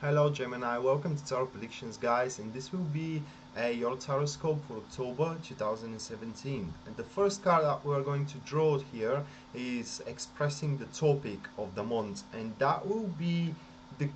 Hello Gemini, welcome to Tarot Predictions guys, and this will be your tarot scope for October 2017. And the first card that we're going to draw here is expressing the topic of the month, and that will be the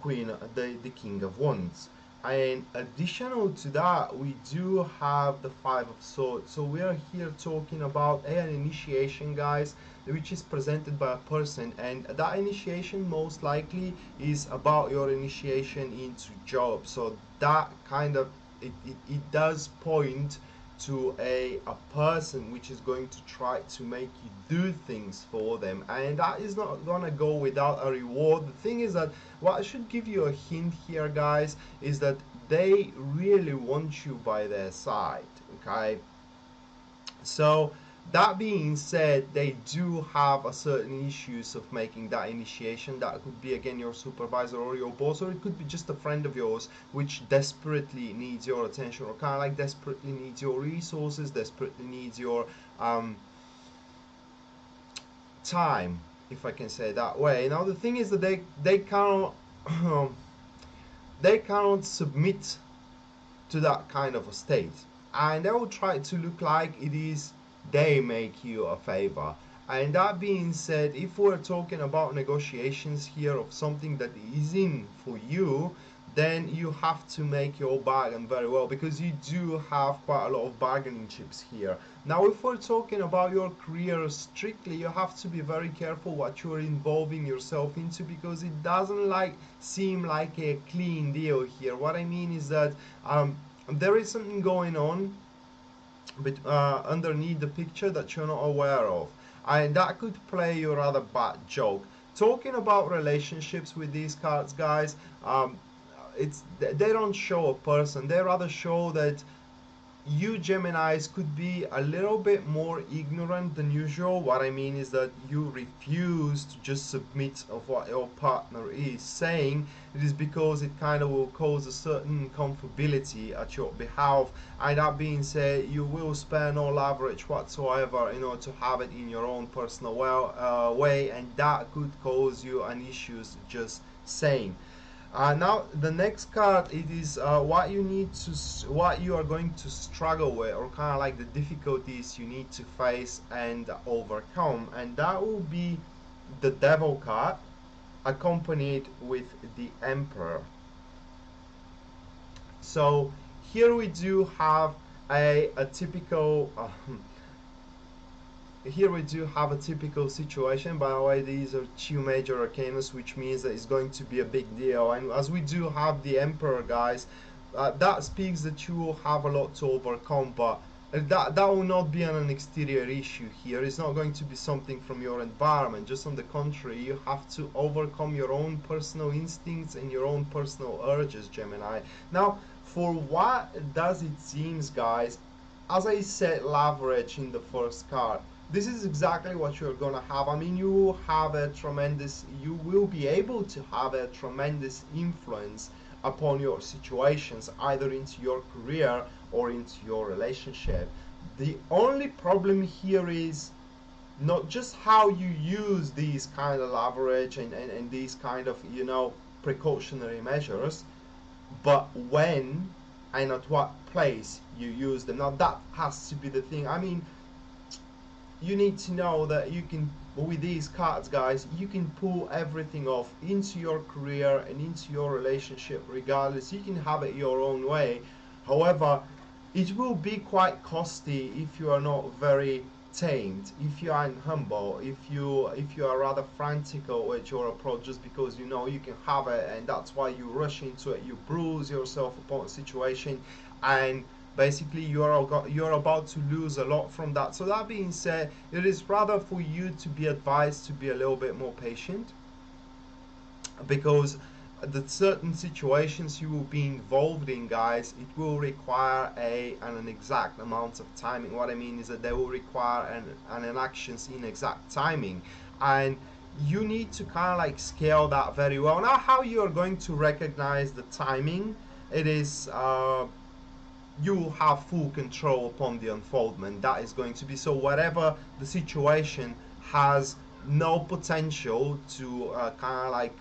King of Wands. And additional to that, we do have the Five of Swords. So we are here talking about an initiation, guys, which is presented by a person, and that initiation most likely is about your initiation into job. So that kind of it does point to a person which is going to try to make you do things for them, and that is not gonna go without a reward. The thing is that what I should give you a hint here, guys, is that they really want you by their side. Okay, so that being said, they do have a certain issues of making that initiation. That could be again your supervisor or your boss, or it could be just a friend of yours which desperately needs your attention, or kind of like desperately needs your resources, desperately needs your time, if I can say it that way. Now the thing is that they cannot they cannot submit to that kind of a state, and they will try to look like it is they make you a favor. And that being said, if we're talking about negotiations here of something that is in for you, then you have to make your bargain very well, because you do have quite a lot of bargaining chips here. Now if we're talking about your career strictly, you have to be very careful what you're involving yourself into, because it doesn't seem like a clean deal here. What I mean is that there is something going on underneath the picture that you're not aware of, and that could play you a rather bad joke. Talking about relationships with these cards, guys, they don't show a person, they rather show that you Geminis could be a little bit more ignorant than usual. What I mean is that you refuse to just submit of what your partner is saying. It is because it kind of will cause a certain comfortability at your behalf, and that being said, you will spare no leverage whatsoever in order to have it in your own personal way, and that could cause you an issues just saying. Now the next card, it is what you are going to struggle with, or kind of like the difficulties you need to face and overcome, and that will be the Devil card accompanied with the Emperor. So here we do have a typical here we do have a typical situation. By the way, these are two major arcanas, which means that it's going to be a big deal. And as we do have the Emperor, guys, that speaks that you will have a lot to overcome, but that will not be an exterior issue here. It's not going to be something from your environment. Just on the contrary, you have to overcome your own personal instincts and your own personal urges, Gemini. Now, for what does it seems, guys, as I said, leverage in the first card, this is exactly what you're gonna have. I mean, you will be able to have a tremendous influence upon your situations, either into your career or into your relationship. The only problem here is not just how you use these kind of leverage and these kind of, precautionary measures, but when and at what place you use them. Now that has to be the thing. I mean, you need to know that you can, with these cards, guys, you can pull everything off into your career and into your relationship regardless. You can have it your own way. However, it will be quite costly if you are not very tamed, if you aren't humble, if you are rather frantical with your approach, just because you know you can have it, and that's why you rush into it. You bruise yourself upon a situation, and basically you're about to lose a lot from that. So that being said, it is rather for you to be advised to be a little bit more patient, because the certain situations you will be involved in, guys, it will require an exact amount of timing. What I mean is that they will require an actions in exact timing, and you need to kind of like scale that very well. Now, how you are going to recognize the timing, it is you will have full control upon the unfoldment. That is going to be so. Whatever the situation has no potential to kind of like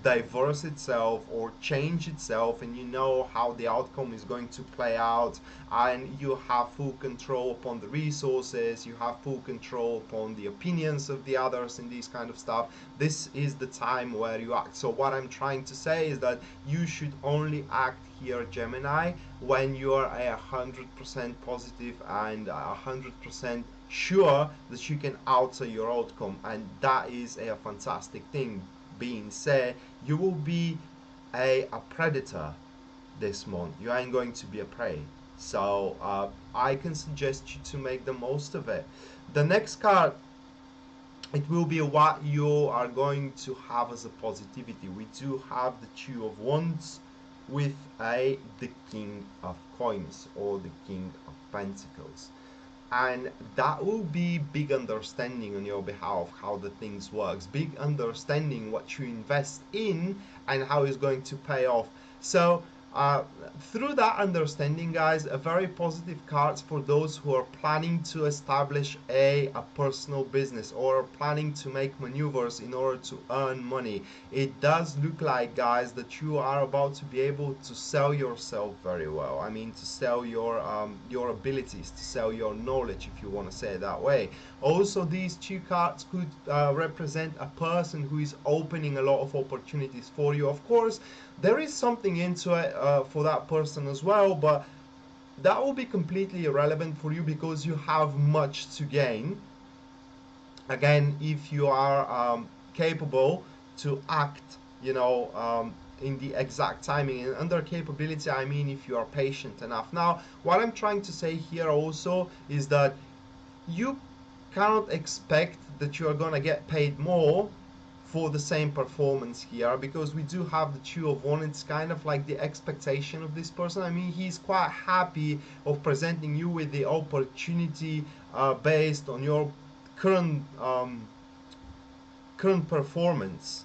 diverse itself or change itself, and you know how the outcome is going to play out, and you have full control upon the resources, you have full control upon the opinions of the others and these kind of stuff. This is the time where you act. So what I'm trying to say is that you should only act here, Gemini, when you are 100% positive and 100% sure that you can alter your outcome, and that is a fantastic thing. Being said, you will be a predator this month. You ain't going to be a prey. So I can suggest you to make the most of it. The next card, it will be what you are going to have as a positivity. We do have the Two of Wands with the King of Coins or the King of Pentacles, and that will be big understanding on your behalf how the things works, big understanding what you invest in and how it's going to pay off. So through that understanding, guys, a very positive cards for those who are planning to establish a personal business or planning to make maneuvers in order to earn money. It does look like, guys, that you are about to be able to sell yourself very well. I mean, to sell your abilities, to sell your knowledge, if you want to say it that way. Also, these two cards could represent a person who is opening a lot of opportunities for you. Of course, there is something into it for that person as well, but that will be completely irrelevant for you because you have much to gain. Again, if you are capable to act, in the exact timing, and under capability I mean if you are patient enough. Now, what I'm trying to say here also is that you cannot expect that you are going to get paid more for the same performance here, because we do have the Two of Wands. It's kind of like the expectation of this person. I mean, he's quite happy of presenting you with the opportunity based on your current current performance.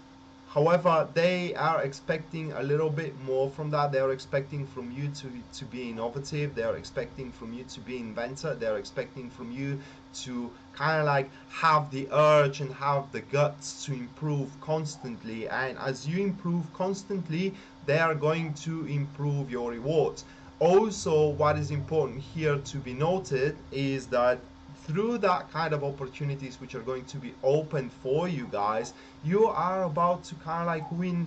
However, they are expecting a little bit more from that. They are expecting from you to be innovative. They are expecting from you to be inventor. They are expecting from you to kind of like have the urge and have the guts to improve constantly. And as you improve constantly, they are going to improve your rewards. Also, what is important here to be noted is that through that kind of opportunities which are going to be open for you guys, you are about to kind of like win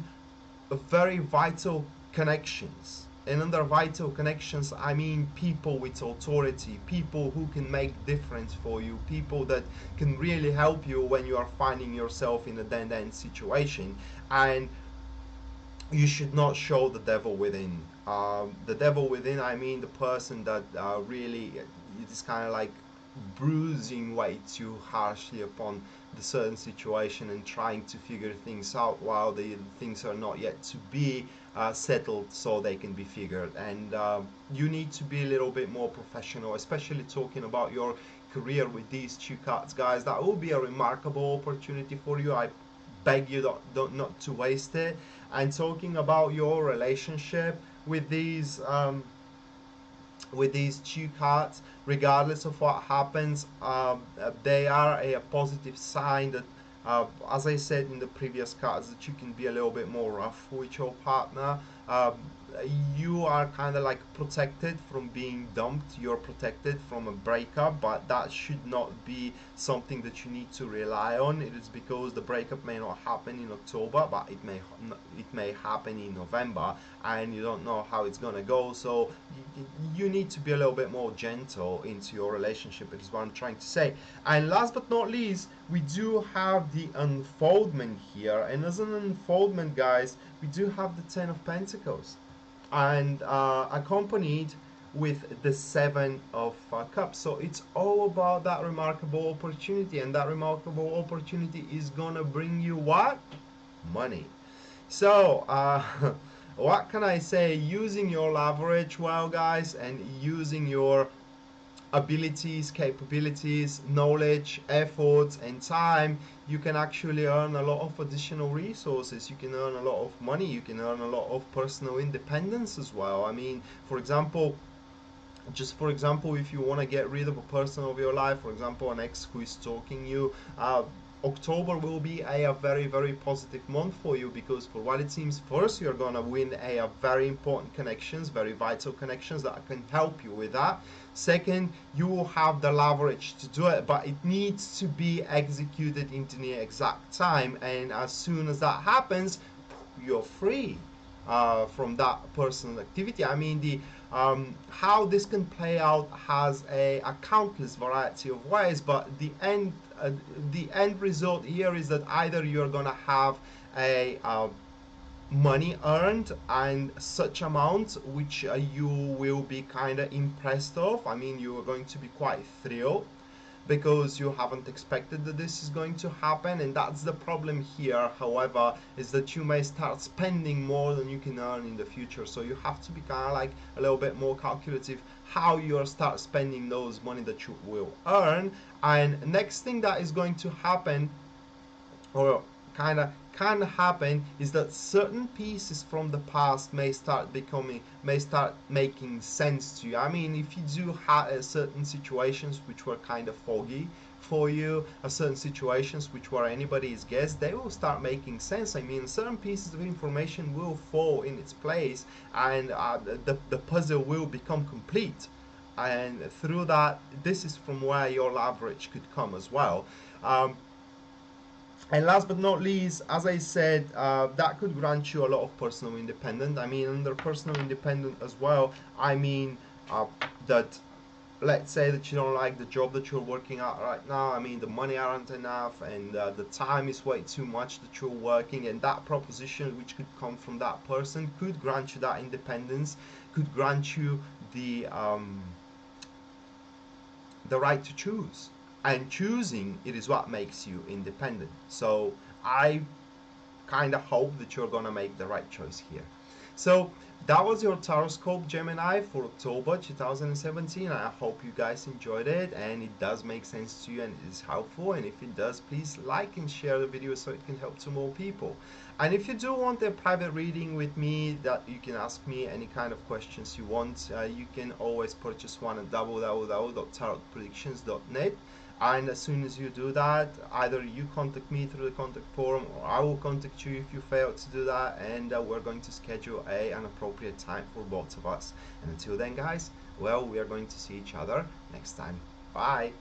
a very vital connections. And under vital connections, I mean people with authority, people who can make difference for you, people that can really help you when you are finding yourself in a dead-end situation. And you should not show the devil within. The devil within, I mean the person that really is kind of like bruising way too harshly upon the certain situation and trying to figure things out while the things are not yet to be settled so they can be figured. And you need to be a little bit more professional, especially talking about your career with these two cards, guys. That will be a remarkable opportunity for you. I beg you not to waste it. And talking about your relationship with these two cards, regardless of what happens, they are a positive sign that, as I said in the previous cards, that you can be a little bit more rough with your partner. You are kind of like protected from being dumped. You're protected from a breakup, but that should not be something that you need to rely on. It is because the breakup may not happen in October, but it may happen in November, and you don't know how it's gonna go. So you need to be a little bit more gentle into your relationship, is what I'm trying to say. And last but not least, we do have the unfoldment here, and as an unfoldment, guys, we do have the Ten of Pentacles, and accompanied with the Seven of Cups. So it's all about that remarkable opportunity, and that remarkable opportunity is gonna bring you what? Money. So what can I say? Using your leverage well, guys, and using your abilities, capabilities, knowledge, efforts, and time, you can actually earn a lot of additional resources. You can earn a lot of money. You can earn a lot of personal independence as well. I mean, for example, if you want to get rid of a person of your life, for example, an ex who is stalking you, October will be a very, very positive month for you, because for what it seems, first you're gonna win a very important connections, very vital connections that can help you with that. Second, you will have the leverage to do it, but it needs to be executed into the exact time, and as soon as that happens, you're free from that personal activity. I mean, the how this can play out has a countless variety of ways, but the end result here is that either you're gonna have a money earned and such amount which you will be kind of impressed of. I mean, you are going to be quite thrilled because you haven't expected that this is going to happen, and that's the problem here, however, is that you may start spending more than you can earn in the future. So you have to be kind of like a little bit more calculative how you start spending those money that you will earn. And next thing that is going to happen, or kind of can happen, is that certain pieces from the past may start making sense to you. I mean, if you do have certain situations which were kind of foggy for you, certain situations which were anybody's guess, they will start making sense. I mean, certain pieces of information will fall in its place, and the puzzle will become complete. And through that, this is from where your leverage could come as well. And last but not least, as I said, that could grant you a lot of personal independence. I mean, under personal independence as well, I mean that, let's say that you don't like the job that you're working at right now. I mean, the money aren't enough, and the time is way too much that you're working, and that proposition which could come from that person could grant you that independence, could grant you the right to choose, and choosing it is what makes you independent. So I kind of hope that you're gonna make the right choice here. So that was your Taroscope, Gemini, for October 2017. I hope you guys enjoyed it and it does make sense to you and it is helpful. And if it does, please like and share the video so it can help to more people. And if you do want a private reading with me, that you can ask me any kind of questions you want, you can always purchase one at www.tarotpredictions.net. And as soon as you do that, either you contact me through the contact form, or I will contact you if you fail to do that, and we're going to schedule an appropriate time for both of us. And until then, guys, well, we are going to see each other next time. Bye.